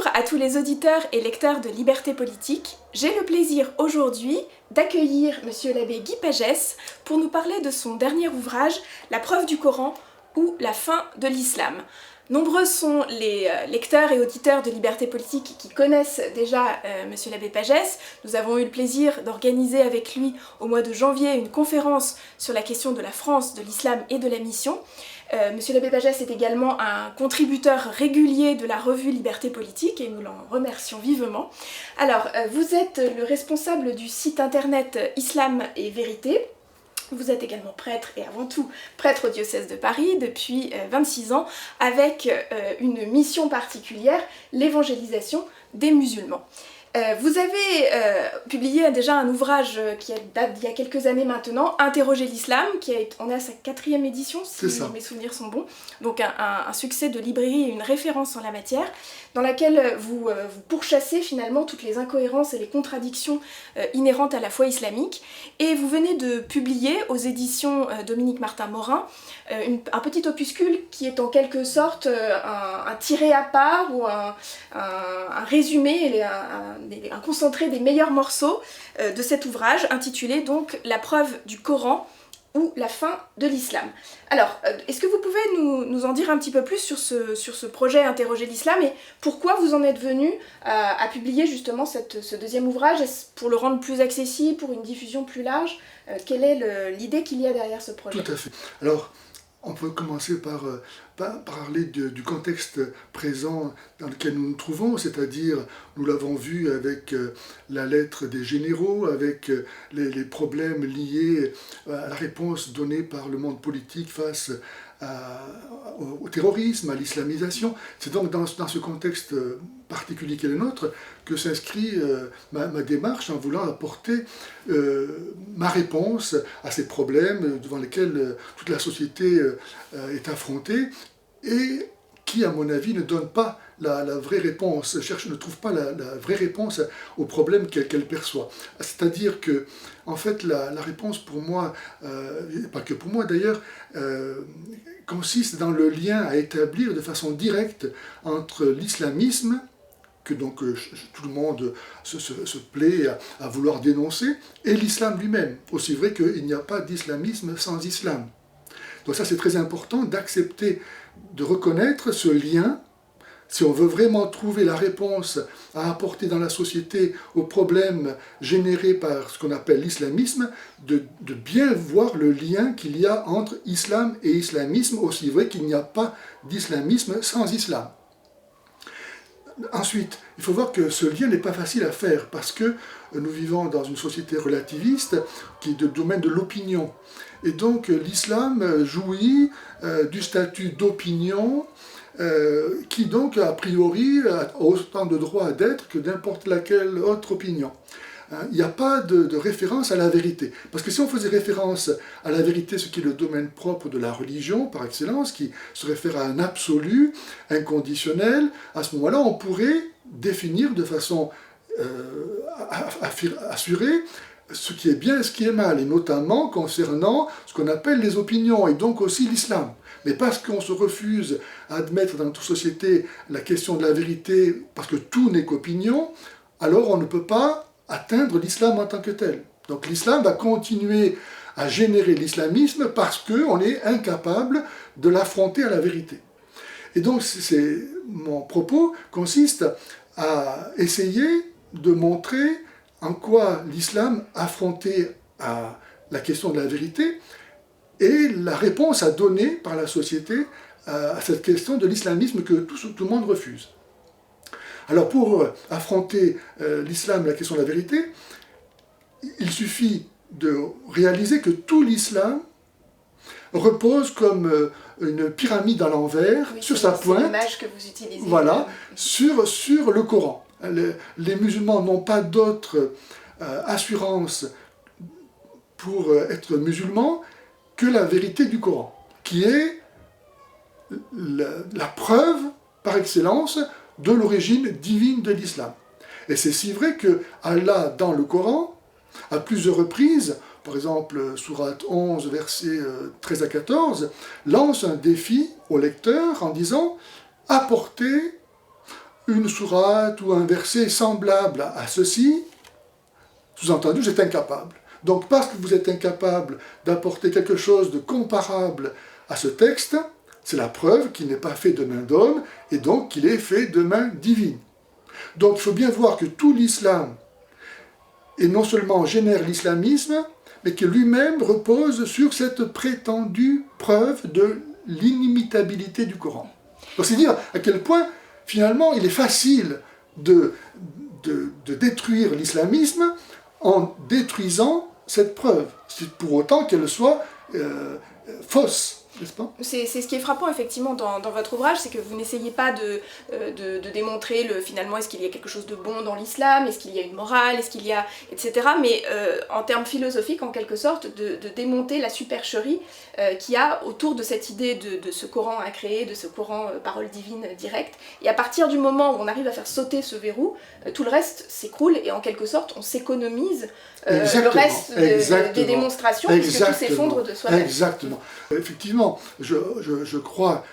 Bonjour à tous les auditeurs et lecteurs de Liberté Politique. J'ai le plaisir aujourd'hui d'accueillir Monsieur l'abbé Guy Pagès pour nous parler de son dernier ouvrage, La preuve du Coran ou la fin de l'islam. Nombreux sont les lecteurs et auditeurs de Liberté Politique qui connaissent déjà Monsieur l'abbé Pagès. Nous avons eu le plaisir d'organiser avec lui au mois de janvier une conférence sur la question de la France, de l'islam et de la mission. Monsieur l'abbé Pagès est également un contributeur régulier de la revue Liberté Politique et nous l'en remercions vivement. Alors, vous êtes le responsable du site internet Islam et Vérité. Vous êtes également prêtre et avant tout prêtre au diocèse de Paris depuis 26 ans avec une mission particulière, l'évangélisation des musulmans. Vous avez publié déjà un ouvrage qui date d'il y a quelques années maintenant, Interroger l'islam, on est à sa 4e édition si mes souvenirs sont bons, donc un succès de librairie et une référence en la matière, dans laquelle vous pourchassez finalement toutes les incohérences et les contradictions inhérentes à la foi islamique, et vous venez de publier aux éditions Dominique Martin-Morin un petit opuscule qui est en quelque sorte un tiré à part ou un résumé, un concentré des meilleurs morceaux de cet ouvrage, intitulé donc La preuve du Coran ou la fin de l'islam. Alors, est-ce que vous pouvez nous en dire un petit peu plus sur ce projet Interroger l'islam et pourquoi vous en êtes venu à publier justement ce deuxième ouvrage? Est-ce pour le rendre plus accessible, pour une diffusion plus large? Quelle est l'idée qu'il y a derrière ce projet? Tout à fait. Alors, on peut commencer par parler du contexte présent dans lequel nous nous trouvons, c'est-à-dire, nous l'avons vu avec la lettre des généraux, avec les problèmes liés à la réponse donnée par le monde politique face au terrorisme, à l'islamisation. C'est donc dans ce contexte particulier qui est le nôtre que s'inscrit ma démarche en voulant apporter ma réponse à ces problèmes devant lesquels toute la société est affrontée et qui, à mon avis, ne donne pas la vraie réponse, ne trouve pas la vraie réponse aux problèmes qu'elle perçoit. C'est-à-dire que, en fait, la réponse pour moi, pas que pour moi d'ailleurs, consiste dans le lien à établir de façon directe entre l'islamisme, que donc tout le monde se plaît à vouloir dénoncer, et l'islam lui-même. Aussi vrai qu'il n'y a pas d'islamisme sans islam. Donc ça, c'est très important d'accepter, de reconnaître ce lien, si on veut vraiment trouver la réponse à apporter dans la société aux problèmes générés par ce qu'on appelle l'islamisme, de bien voir le lien qu'il y a entre islam et islamisme, aussi vrai qu'il n'y a pas d'islamisme sans islam. Ensuite, il faut voir que ce lien n'est pas facile à faire parce que nous vivons dans une société relativiste qui est de domaine de l'opinion. Et donc l'islam jouit du statut d'opinion qui donc a priori a autant de droit d'être que n'importe laquelle autre opinion. Il n'y a pas de référence à la vérité. Parce que si on faisait référence à la vérité, ce qui est le domaine propre de la religion, par excellence, qui se réfère à un absolu, inconditionnel, à ce moment-là, on pourrait définir de façon assurée ce qui est bien et ce qui est mal, et notamment concernant ce qu'on appelle les opinions, et donc aussi l'islam. Mais parce qu'on se refuse à admettre dans notre société la question de la vérité, parce que tout n'est qu'opinion, alors on ne peut pas atteindre l'islam en tant que tel. Donc l'islam va continuer à générer l'islamisme parce qu'on est incapable de l'affronter à la vérité. Et donc mon propos consiste à essayer de montrer en quoi l'islam affrontait à la question de la vérité et la réponse à donner par la société à cette question de l'islamisme que tout le monde refuse. Alors pour affronter l'islam, la question de la vérité, il suffit de réaliser que tout l'islam repose comme une pyramide à l'envers, sur sa pointe, c'est l'image que vous utilisez. Voilà, sur le Coran. Les musulmans n'ont pas d'autre assurance pour être musulmans que la vérité du Coran, qui est la preuve par excellence de l'origine divine de l'islam. Et c'est si vrai que Allah, dans le Coran, à plusieurs reprises, par exemple, sourate 11, versets 13 à 14, lance un défi au lecteur en disant « Apportez une sourate ou un verset semblable à ceci, sous-entendu, vous êtes incapable. Donc parce que vous êtes incapable d'apporter quelque chose de comparable à ce texte, c'est la preuve qu'il n'est pas fait de main d'homme et donc qu'il est fait de main divine. Donc il faut bien voir que tout l'islam et non seulement génère l'islamisme, mais que lui-même repose sur cette prétendue preuve de l'inimitabilité du Coran. Donc c'est dire à quel point, finalement, il est facile de détruire l'islamisme en détruisant cette preuve, pour autant qu'elle soit fausse. N'est-ce pas ? C'est ce qui est frappant effectivement dans votre ouvrage, c'est que vous n'essayez pas de démontrer finalement est-ce qu'il y a quelque chose de bon dans l'islam, est-ce qu'il y a une morale, est-ce qu'il y a etc. Mais en termes philosophiques en quelque sorte de démonter la supercherie qu'il y a autour de cette idée de ce Coran à créer, de ce Coran parole divine directe. Et à partir du moment où on arrive à faire sauter ce verrou, tout le reste s'écroule et en quelque sorte on s'économise le reste des démonstrations puisque tout s'effondre de soi-même. Exactement. Effectivement, je crois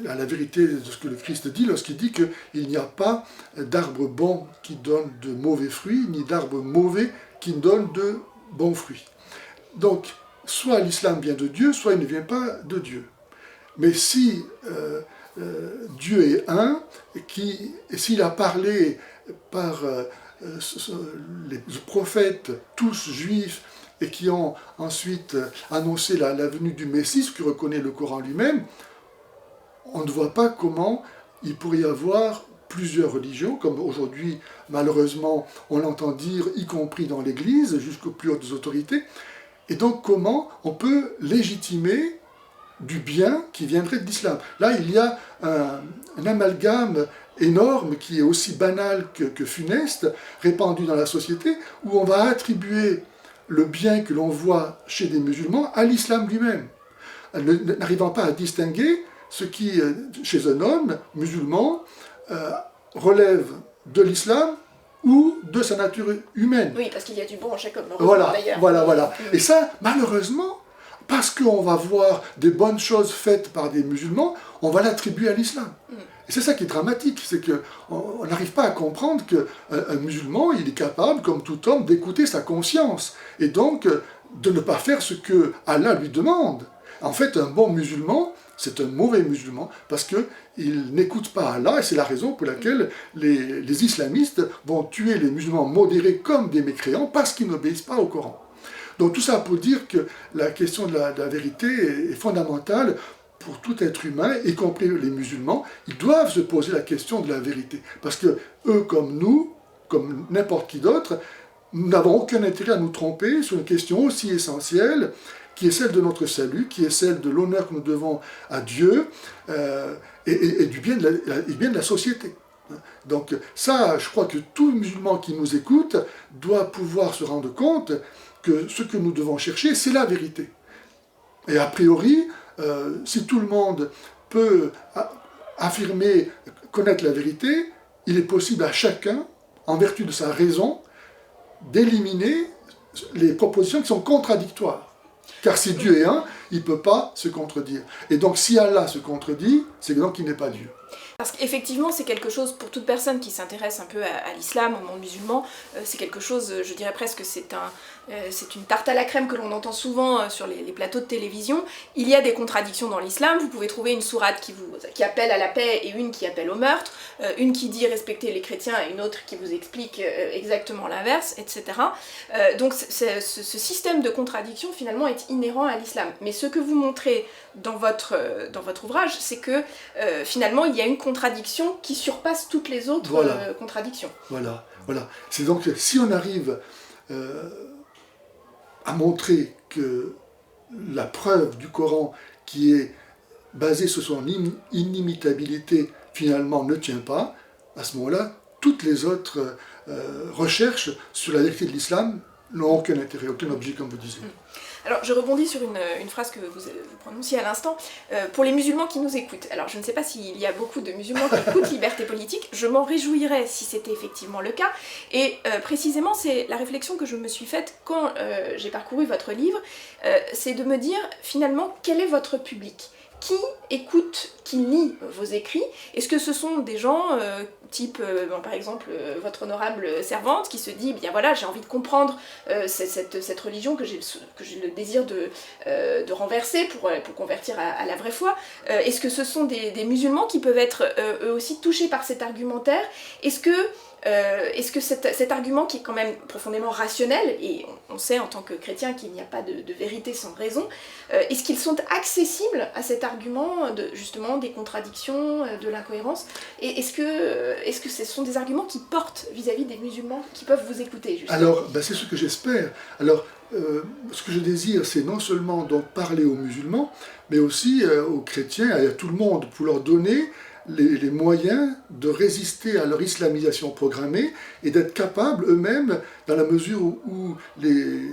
à la vérité de ce que le Christ dit lorsqu'il dit qu'il n'y a pas d'arbre bon qui donne de mauvais fruits, ni d'arbre mauvais qui donne de bons fruits. Donc, soit l'islam vient de Dieu, soit il ne vient pas de Dieu. Mais si Dieu est un, et s'il a parlé par les prophètes, tous juifs, et qui ont ensuite annoncé la venue du Messie, ce que reconnaît le Coran lui-même, on ne voit pas comment il pourrait y avoir plusieurs religions, comme aujourd'hui, malheureusement, on l'entend dire, y compris dans l'Église, jusqu'aux plus hautes autorités, et donc comment on peut légitimer du bien qui viendrait de l'islam. Là, il y a un amalgame énorme qui est aussi banal que funeste, répandu dans la société, où on va attribuer le bien que l'on voit chez des musulmans à l'islam lui-même, n'arrivant pas à distinguer ce qui, chez un homme musulman, relève de l'islam ou de sa nature humaine. Oui, parce qu'il y a du bon en chaque homme, d'ailleurs. Voilà. Et ça, malheureusement, parce qu'on va voir des bonnes choses faites par des musulmans, on va l'attribuer à l'islam. Et c'est ça qui est dramatique, c'est qu'on n'arrive pas à comprendre qu'un musulman, il est capable, comme tout homme, d'écouter sa conscience, et donc de ne pas faire ce que Allah lui demande. En fait, un bon musulman, c'est un mauvais musulman, parce qu'il n'écoute pas Allah, et c'est la raison pour laquelle les islamistes vont tuer les musulmans modérés comme des mécréants, parce qu'ils n'obéissent pas au Coran. Donc tout ça pour dire que la question de la vérité est fondamentale pour tout être humain, y compris les musulmans. Ils doivent se poser la question de la vérité. Parce que eux, comme nous, comme n'importe qui d'autre, nous n'avons aucun intérêt à nous tromper sur une question aussi essentielle, qui est celle de notre salut, qui est celle de l'honneur que nous devons à Dieu, et du bien de la société. Donc ça, je crois que tout musulman qui nous écoute doit pouvoir se rendre compte que ce que nous devons chercher, c'est la vérité. Et a priori, si tout le monde peut affirmer, connaître la vérité, il est possible à chacun, en vertu de sa raison, d'éliminer les propositions qui sont contradictoires. Car si Dieu est un, il ne peut pas se contredire. Et donc si Allah se contredit, c'est donc qu'il n'est pas Dieu. Parce qu'effectivement, c'est quelque chose, pour toute personne qui s'intéresse un peu à l'islam, au monde musulman, c'est quelque chose, je dirais presque, c'est une tarte à la crème que l'on entend souvent sur les plateaux de télévision. Il y a des contradictions dans l'islam, vous pouvez trouver une sourate qui appelle à la paix et une qui appelle au meurtre, une qui dit respecter les chrétiens et une autre qui vous explique exactement l'inverse, etc. Donc ce système de contradiction finalement est inhérent à l'islam. Mais ce que vous montrez dans votre ouvrage, c'est que finalement il y a une contradiction qui surpasse toutes les autres contradictions. Voilà. C'est donc, si on arrive à montrer que la preuve du Coran qui est basée sur son inimitabilité, finalement ne tient pas, à ce moment-là, toutes les autres recherches sur la vérité de l'islam n'ont aucun intérêt, aucun objet, comme vous disiez. Alors, je rebondis sur une phrase que vous prononciez à l'instant. Pour les musulmans qui nous écoutent, alors je ne sais pas s'il y a beaucoup de musulmans qui écoutent Liberté Politique, je m'en réjouirais si c'était effectivement le cas. Et précisément, c'est la réflexion que je me suis faite quand j'ai parcouru votre livre, c'est de me dire, finalement, quel est votre public ? qui écoute, qui lit vos écrits? Est-ce que ce sont des gens type, par exemple, votre honorable servante qui se dit, bien voilà, j'ai envie de comprendre cette religion que j'ai le désir de renverser pour convertir à la vraie foi? Est-ce que ce sont des musulmans qui peuvent être eux aussi touchés par cet argumentaire? Est-ce que cet argument qui est quand même profondément rationnel, et on sait en tant que chrétien qu'il n'y a pas de vérité sans raison, est-ce qu'ils sont accessibles à cet argument justement des contradictions, de l'incohérence? Et est-ce que ce sont des arguments qui portent vis-à-vis des musulmans qui peuvent vous écouter, justement? Alors, c'est ce que j'espère. Alors, ce que je désire, c'est non seulement donc parler aux musulmans, mais aussi aux chrétiens, à tout le monde, pour leur donner les moyens de résister à leur islamisation programmée et d'être capables eux-mêmes, dans la mesure où les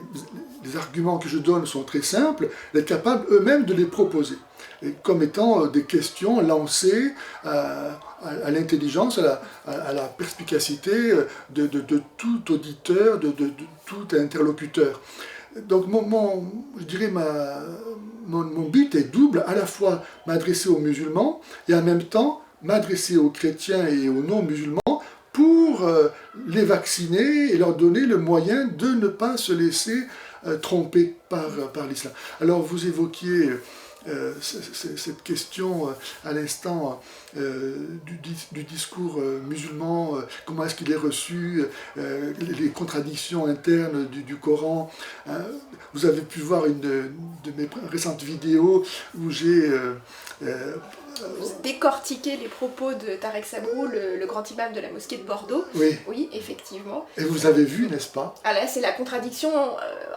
arguments que je donne sont très simples, d'être capables eux-mêmes de les proposer, et comme étant des questions lancées à l'intelligence, à la perspicacité de tout auditeur, de tout interlocuteur. Donc je dirais mon but est double, à la fois m'adresser aux musulmans et en même temps m'adresser aux chrétiens et aux non-musulmans pour les vacciner et leur donner le moyen de ne pas se laisser tromper par l'islam. Alors vous évoquiez cette question à l'instant du discours musulman, comment est-ce qu'il est reçu, les contradictions internes du Coran. Vous avez pu voir une de mes récentes vidéos où j'ai décortiquer les propos de Tarek Sabrou, le grand imam de la mosquée de Bordeaux. Oui. Oui, effectivement. Et vous avez vu, n'est-ce pas? Ah là, c'est la contradiction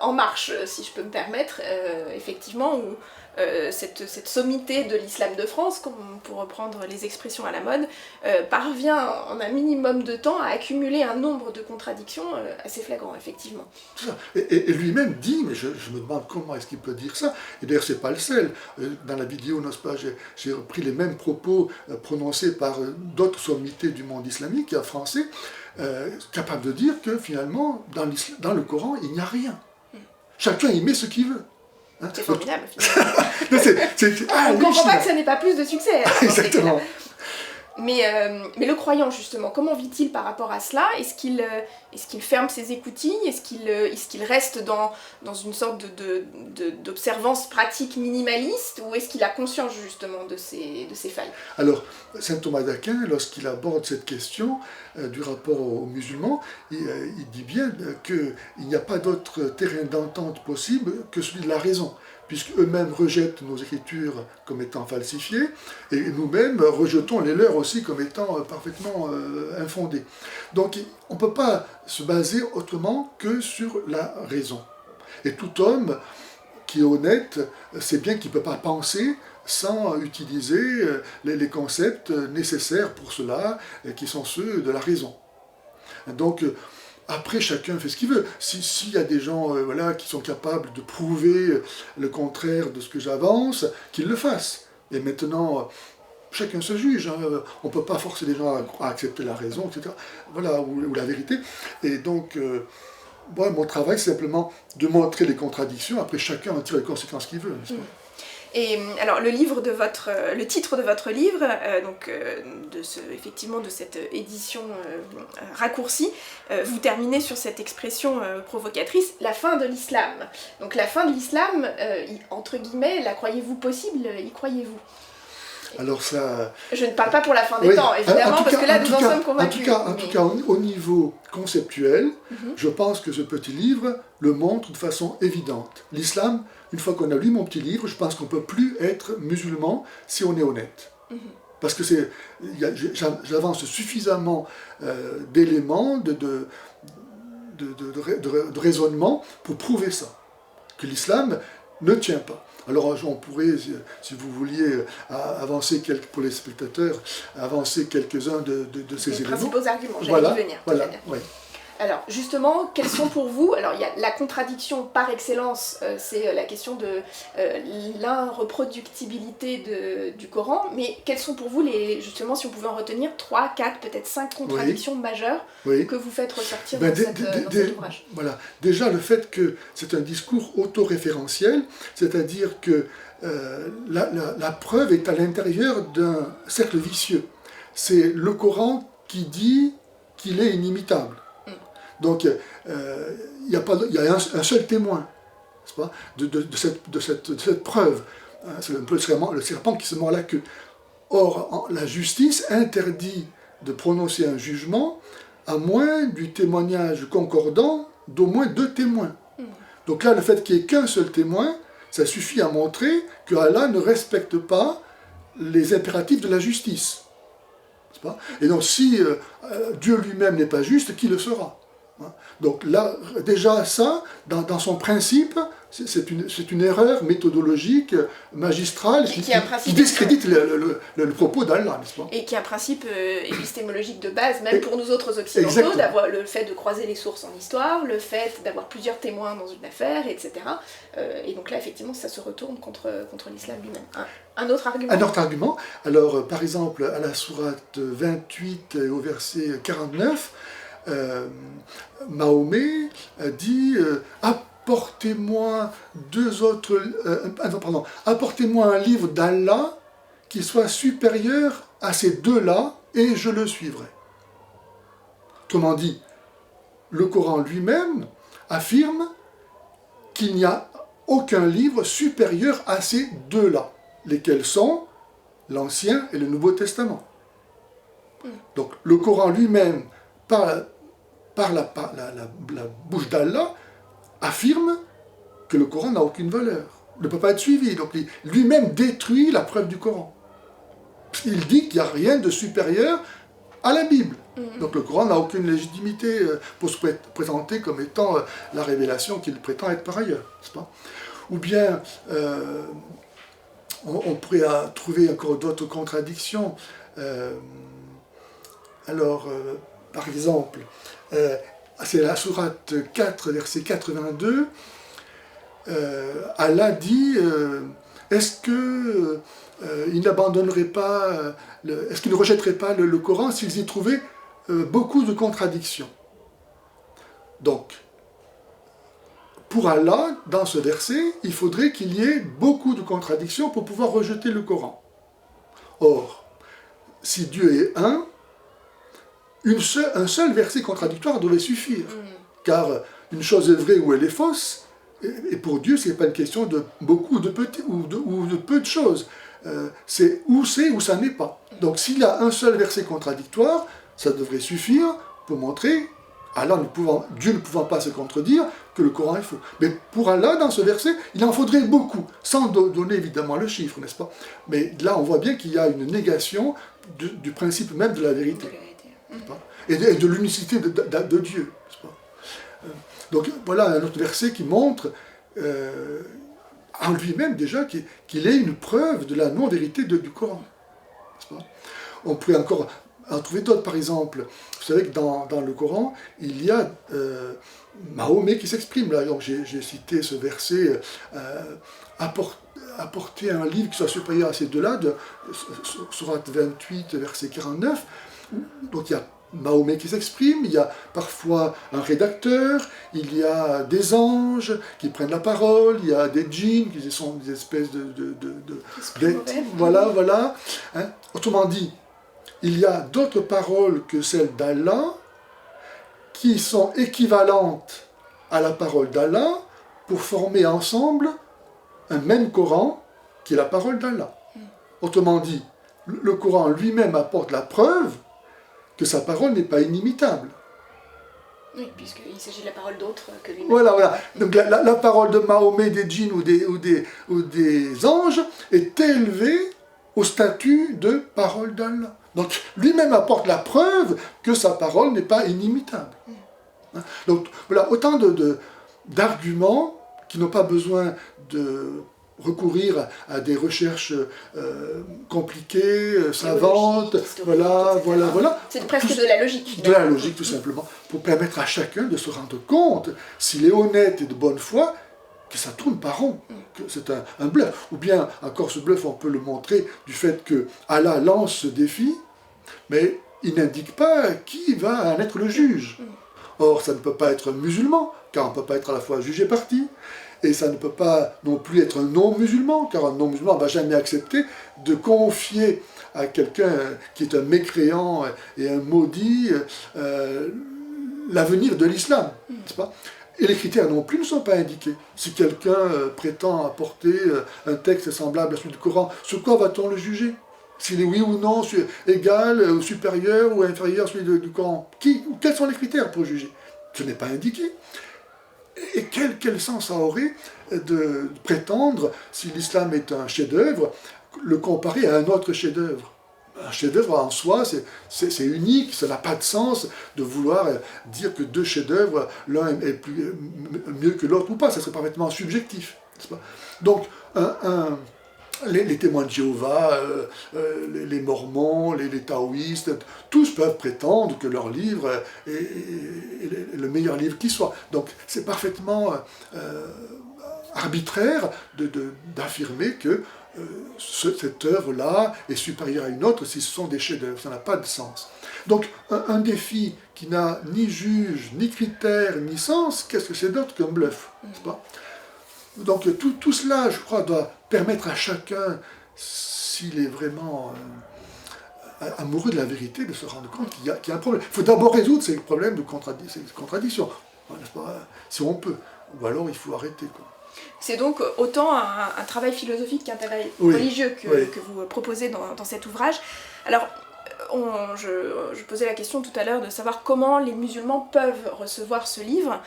en marche, si je peux me permettre, effectivement, où cette sommité de l'islam de France, pour reprendre les expressions à la mode, parvient en un minimum de temps à accumuler un nombre de contradictions assez flagrant, effectivement. Et lui-même dit, mais je me demande comment est-ce qu'il peut dire ça, et d'ailleurs c'est pas le seul. Dans la vidéo, n'est-ce pas, j'ai repris les mêmes propos prononcés par d'autres sommités du monde islamique, français, capables de dire que finalement, dans le Coran, il n'y a rien. Chacun y met ce qu'il veut. Hein, c'est formidable, finalement. On ne comprend pas que ça n'ait pas plus de succès. Exactement. Mais le croyant, justement, comment vit-il par rapport à cela? Est-ce qu'il ferme ses écoutilles? Est-ce qu'il reste dans une sorte d'observance pratique minimaliste? Ou est-ce qu'il a conscience, justement, de ses failles? Alors, saint Thomas d'Aquin, lorsqu'il aborde cette question du rapport aux musulmans, il dit bien qu'il n'y a pas d'autre terrain d'entente possible que celui de la raison, puisque eux-mêmes rejettent nos écritures comme étant falsifiées, et nous-mêmes rejetons les leurs aussi comme étant parfaitement infondées. Donc on ne peut pas se baser autrement que sur la raison. Et tout homme qui est honnête sait bien qu'il ne peut pas penser sans utiliser les concepts nécessaires pour cela, qui sont ceux de la raison. Donc, après, chacun fait ce qu'il veut. S'il y a des gens qui sont capables de prouver le contraire de ce que j'avance, qu'ils le fassent. Et maintenant, chacun se juge. On ne peut pas forcer les gens à accepter la raison, etc. Voilà, ou la vérité. Et donc, mon travail, c'est simplement de montrer les contradictions. Après, chacun en tire les conséquences qu'il veut, n'est-ce pas ? Et alors le titre de votre livre, effectivement de cette édition raccourcie, vous terminez sur cette expression provocatrice, la fin de l'islam. Donc la fin de l'islam, entre guillemets, la croyez-vous possible, y croyez-vous? Alors ça... Je ne parle pas pour la fin des temps, évidemment, parce que là nous en sommes convaincus. En tout cas, au niveau conceptuel, je pense que ce petit livre le montre de façon évidente. L'islam, une fois qu'on a lu mon petit livre, je pense qu'on ne peut plus être musulman si on est honnête. Parce que j'avance suffisamment d'éléments, de raisonnement pour prouver ça. Que l'islam ne tient pas. Alors on pourrait, si vous vouliez, avancer pour les spectateurs, avancer quelques-uns de ces éléments. Les principaux arguments, j'allais y venir. Voilà, oui. Alors justement, quels sont pour vous, alors il y a la contradiction par excellence, c'est la question de l'irreproductibilité du Coran, mais quels sont pour vous, justement, si on pouvait en retenir 3, 4, peut-être 5 contradictions majeures que vous faites ressortir dans cet ouvrage? Voilà. Déjà le fait que c'est un discours autoréférentiel, c'est-à-dire que la preuve est à l'intérieur d'un cercle vicieux. C'est le Coran qui dit qu'il est inimitable. Donc, il y a un seul témoin, n'est-ce pas, de cette preuve. C'est un peu le serpent qui se mord la queue. Or, la justice interdit de prononcer un jugement à moins du témoignage concordant d'au moins 2 témoins. Donc là, le fait qu'il n'y ait qu'un seul témoin, ça suffit à montrer que Allah ne respecte pas les impératifs de la justice. Pas? Et donc, si Dieu lui-même n'est pas juste, qui le sera? Donc là, déjà ça, dans son principe, c'est une erreur méthodologique, magistrale, qui discrédite le propos d'Allah, n'est-ce pas? Et qui est un principe épistémologique de base, même pour nous autres occidentaux, d'avoir le fait de croiser les sources en histoire, le fait d'avoir plusieurs témoins dans une affaire, etc. Et donc là, effectivement, ça se retourne contre l'islam lui-même. Un autre argument? Un autre argument. Alors, par exemple, à la sourate 28 et au verset 49, Mahomet dit apportez-moi apportez-moi un livre d'Allah qui soit supérieur à ces 2-là et je le suivrai. Autrement dit, le Coran lui-même affirme qu'il n'y a aucun livre supérieur à ces 2-là, lesquels sont l'Ancien et le Nouveau Testament. Donc le Coran lui-même, par la bouche d'Allah, affirme que le Coran n'a aucune valeur, ne peut pas être suivi. Donc lui-même détruit la preuve du Coran. Il dit qu'il n'y a rien de supérieur à la Bible. Donc le Coran n'a aucune légitimité pour se présenter comme étant la révélation qu'il prétend être par ailleurs, n'est-ce pas? Ou bien, on pourrait trouver encore d'autres contradictions. Par exemple, c'est la sourate 4, verset 82, Allah dit est-ce qu'il n'abandonnerait pas, est-ce qu'il ne rejetterait pas le Coran s'ils y trouvaient beaucoup de contradictions? Donc, pour Allah, dans ce verset, il faudrait qu'il y ait beaucoup de contradictions pour pouvoir rejeter le Coran. Or, si Dieu est un seul verset contradictoire devait suffire. Car une chose est vraie ou elle est fausse, et pour Dieu, ce n'est pas une question de beaucoup de ou de peu de choses. C'est ou ça n'est pas. Donc s'il y a un seul verset contradictoire, ça devrait suffire pour montrer, Dieu ne pouvant pas se contredire, que le Coran est faux. Mais pour Allah, dans ce verset, il en faudrait beaucoup, sans donner évidemment le chiffre, n'est-ce pas? Mais là, on voit bien qu'il y a une négation du principe même de la vérité. Et de l'unicité de Dieu. Donc voilà un autre verset qui montre en lui-même déjà qu'il est une preuve de la non-vérité du Coran. On pourrait encore en trouver d'autres, par exemple. Vous savez que dans le Coran, il y a Mahomet qui s'exprime. Là, donc j'ai cité ce verset apporter un livre qui soit supérieur à ces 2-là, de sourate 28, verset 49. Donc il y a Mahomet qui s'exprime, il y a parfois un rédacteur, il y a des anges qui prennent la parole, il y a des djinns qui sont des espèces voilà. Hein? Autrement dit, il y a d'autres paroles que celles d'Allah qui sont équivalentes à la parole d'Allah pour former ensemble un même Coran qui est la parole d'Allah. Autrement dit, le Coran lui-même apporte la preuve que sa parole n'est pas inimitable. Oui, puisqu'il s'agit de la parole d'autres que lui-même. Voilà. Donc la parole de Mahomet, des djinns ou des anges est élevée au statut de parole d'Allah. Donc lui-même apporte la preuve que sa parole n'est pas inimitable. Donc voilà, autant d'arguments qui n'ont pas besoin de recourir à des recherches compliquées, savantes, voilà. C'est presque de la logique. De la logique, tout simplement, pour permettre à chacun de se rendre compte, s'il est honnête et de bonne foi, que ça tourne pas rond, que c'est un bluff. Ou bien, encore ce bluff, on peut le montrer du fait que Allah lance ce défi, mais il n'indique pas qui va en être le juge. Or, ça ne peut pas être musulman, car on ne peut pas être à la fois juge et partie. Et ça ne peut pas non plus être un non-musulman, car un non-musulman ne va jamais accepter de confier à quelqu'un qui est un mécréant et un maudit l'avenir de l'islam, n'est-ce pas? Et les critères non plus ne sont pas indiqués. Si quelqu'un prétend apporter un texte semblable à celui du Coran, sur quoi va-t-on le juger? S'il est oui ou non égal, ou supérieur ou inférieur à celui du Coran. Quels sont les critères pour juger? Ce n'est pas indiqué. Et quel sens ça aurait de prétendre, si l'islam est un chef-d'œuvre, le comparer à un autre chef-d'œuvre? Un chef-d'œuvre en soi, c'est unique, ça n'a pas de sens de vouloir dire que deux chefs-d'œuvre, l'un est mieux que l'autre ou pas, ça serait parfaitement subjectif, n'est-ce pas? Donc, les témoins de Jéhovah, les mormons, les taoïstes, tous peuvent prétendre que leur livre est le meilleur livre qui soit. Donc c'est parfaitement arbitraire d'affirmer que cette œuvre-là est supérieure à une autre si ce sont des chefs-d'œuvre. Ça n'a pas de sens. Donc un défi qui n'a ni juge, ni critère, ni sens, qu'est-ce que c'est d'autre qu'un bluff, n'est-ce pas? Donc tout cela, je crois, doit permettre à chacun, s'il est vraiment amoureux de la vérité, de se rendre compte qu'il y a un problème. Il faut d'abord résoudre ces problèmes de contradiction, n'est-ce pas? Si on peut. Ou alors il faut arrêter, quoi. C'est donc autant un travail philosophique qu'un travail religieux que vous proposez dans cet ouvrage. Alors, je posais la question tout à l'heure de savoir comment les musulmans peuvent recevoir ce livre,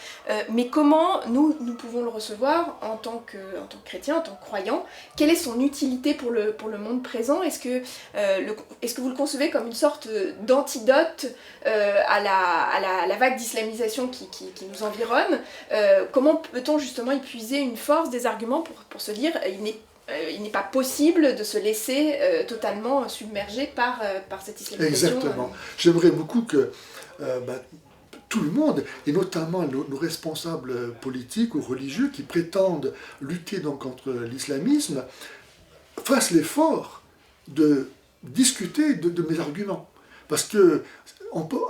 mais comment nous pouvons le recevoir en tant que chrétiens, en tant que croyants. Quelle est son utilité pour le monde présent? Est-ce que vous le concevez comme une sorte d'antidote à la vague d'islamisation qui nous environne? Comment peut-on justement y puiser une force, des arguments pour se dire il n'est pas possible de se laisser totalement submerger par cette islamisation. Exactement. J'aimerais beaucoup que tout le monde, et notamment nos responsables politiques ou religieux qui prétendent lutter donc contre l'islamisme, fassent l'effort de discuter de mes arguments. Parce que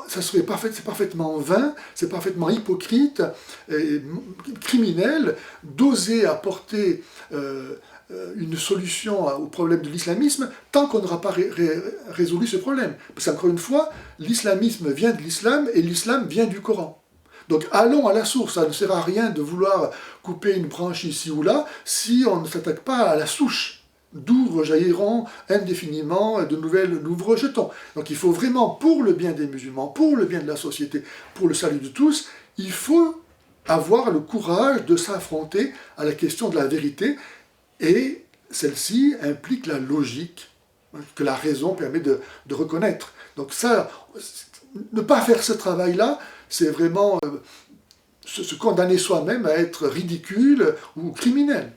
c'est parfaitement vain, c'est parfaitement hypocrite et criminel d'oser apporter une solution au problème de l'islamisme tant qu'on n'aura pas résolu ce problème. Parce qu'encore une fois, l'islamisme vient de l'islam et l'islam vient du Coran. Donc allons à la source, ça ne sert à rien de vouloir couper une branche ici ou là si on ne s'attaque pas à la souche, d'où rejailliront indéfiniment de nouveaux rejetons. Donc il faut vraiment, pour le bien des musulmans, pour le bien de la société, pour le salut de tous, il faut avoir le courage de s'affronter à la question de la vérité. Et celle-ci implique la logique que la raison permet de reconnaître. Donc ça, ne pas faire ce travail-là, c'est vraiment se condamner soi-même à être ridicule ou criminel.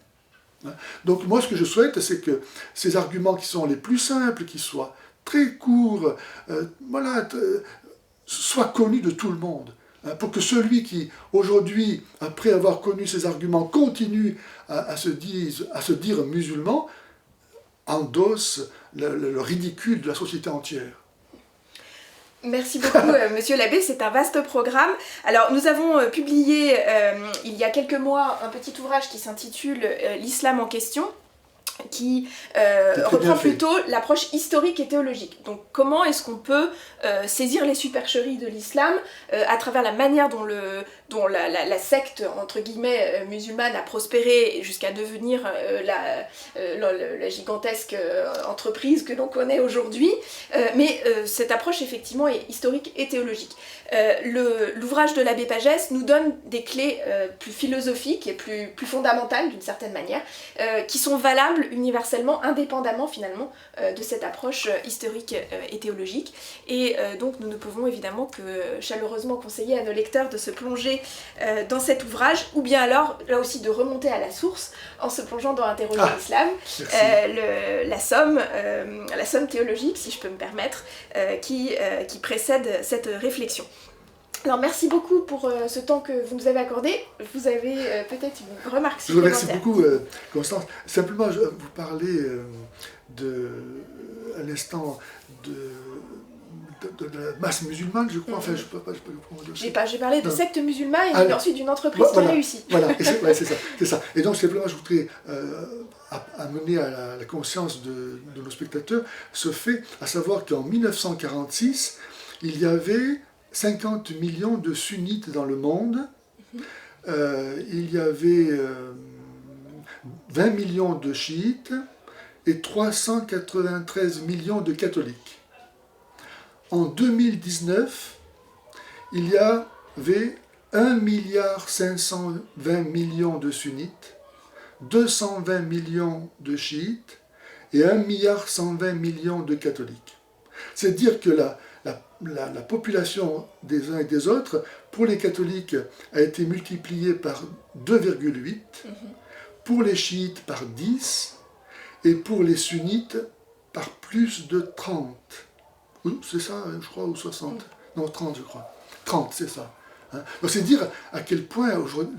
Donc moi, ce que je souhaite, c'est que ces arguments qui sont les plus simples, qui soient très courts, soient connus de tout le monde. Pour que celui qui, aujourd'hui, après avoir connu ces arguments, continue à se dire musulman, endosse le ridicule de la société entière. Merci beaucoup, monsieur l'abbé, c'est un vaste programme. Alors, nous avons publié, il y a quelques mois, un petit ouvrage qui s'intitule « L'islam en question », qui reprend plutôt l'approche historique et théologique. Donc comment est-ce qu'on peut saisir les supercheries de l'islam à travers la manière dont la secte, entre guillemets, musulmane a prospéré jusqu'à devenir la gigantesque entreprise que l'on connaît aujourd'hui. Mais cette approche, effectivement, est historique et théologique. L'ouvrage de l'abbé Pagès nous donne des clés plus philosophiques et plus fondamentales, d'une certaine manière, qui sont valables universellement, indépendamment finalement de cette approche historique et théologique. Et donc nous ne pouvons évidemment que chaleureusement conseiller à nos lecteurs de se plonger dans cet ouvrage, ou bien alors là aussi de remonter à la source en se plongeant dans Interroger l'islam, la somme théologique, si je peux me permettre, qui précède cette réflexion. Alors merci beaucoup pour ce temps que vous nous avez accordé. Vous avez peut-être une remarque supplémentaire. Je vous remercie beaucoup, Constance. Simplement, vous parlez à l'instant de la masse musulmane, je crois. Enfin, je ne peux pas le prendre. J'ai parlé de Non. secte musulmane et ensuite d'une entreprise Voilà, qui a réussi. Voilà, et c'est ça. Et donc, simplement, je voudrais amener à la conscience de nos spectateurs ce fait, à savoir qu'en 1946, il y avait 50 millions de sunnites dans le monde. Il y avait 20 millions de chiites et 393 millions de catholiques. En 2019, il y avait 1,520 milliard de sunnites, 220 millions de chiites et 1,120 milliard de catholiques. C'est dire que la population des uns et des autres, pour les catholiques, a été multipliée par 2,8, pour les chiites par 10, et pour les sunnites par plus de 30. C'est ça, je crois, ou 60 ? Non, 30, je crois. 30, c'est ça. Donc c'est dire à quel point, aujourd'hui,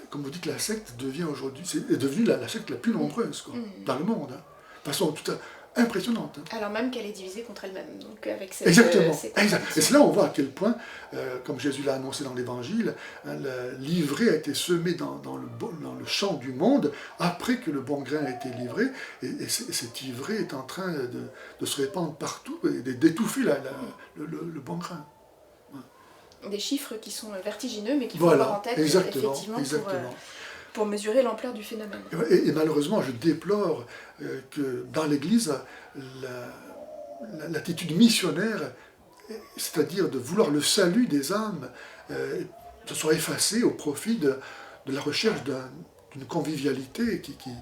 comme vous dites, la secte devient aujourd'hui, est devenue la secte la plus nombreuse dans le monde. De façon tout impressionnante. Alors même qu'elle est divisée contre elle-même. Donc avec cette, exactement. Et c'est là où on voit à quel point, comme Jésus l'a annoncé dans l'Évangile, l'ivraie a été semée dans le champ du monde après que le bon grain a été livré, et cette ivraie est en train de se répandre partout et d'étouffer le bon grain. Des chiffres qui sont vertigineux, mais qu'il faut avoir en tête effectivement. Pour mesurer l'ampleur du phénomène. Et malheureusement, je déplore que dans l'Église, l'attitude missionnaire, c'est-à-dire de vouloir le salut des âmes, se soit effacée au profit de la recherche d'une convivialité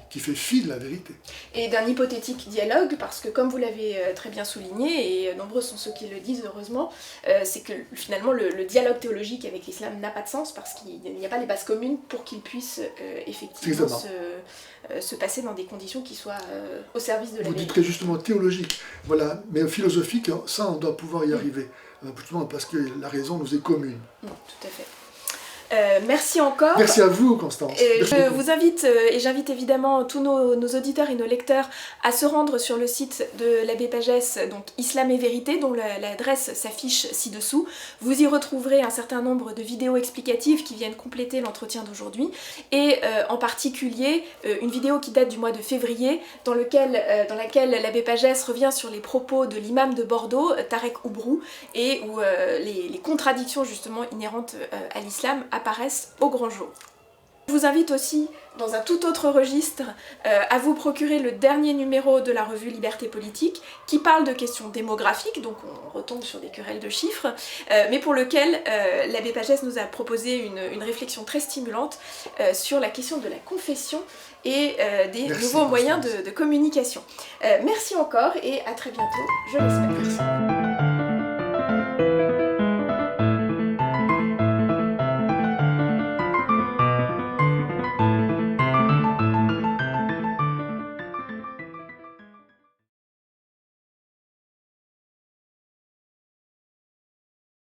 qui fait fi de la vérité. Et d'un hypothétique dialogue, parce que comme vous l'avez très bien souligné, et nombreux sont ceux qui le disent heureusement, c'est que finalement le dialogue théologique avec l'islam n'a pas de sens, parce qu'il n'y a pas les bases communes pour qu'il puisse effectivement se passer dans des conditions qui soient au service de la vérité. Vous dites très justement théologique, voilà, mais philosophique, ça on doit pouvoir y arriver, justement parce que la raison nous est commune. Tout à fait. Merci encore. Merci à vous, Constance. Je vous invite, et j'invite évidemment tous nos auditeurs et nos lecteurs à se rendre sur le site de l'abbé Pagès, donc Islam et Vérité, dont l'adresse s'affiche ci-dessous. Vous y retrouverez un certain nombre de vidéos explicatives qui viennent compléter l'entretien d'aujourd'hui, et en particulier une vidéo qui date du mois de février, dans laquelle l'abbé Pagès revient sur les propos de l'imam de Bordeaux, Tarek Oubrou, et où les contradictions justement inhérentes à l'islam apparaissent au grand jour. Je vous invite aussi, dans un tout autre registre, à vous procurer le dernier numéro de la revue Liberté Politique, qui parle de questions démographiques, donc on retombe sur des querelles de chiffres, mais pour lequel l'abbé Pagès nous a proposé une réflexion très stimulante sur la question de la confession et des nouveaux moyens de communication. Merci encore et à très bientôt, je l'espère.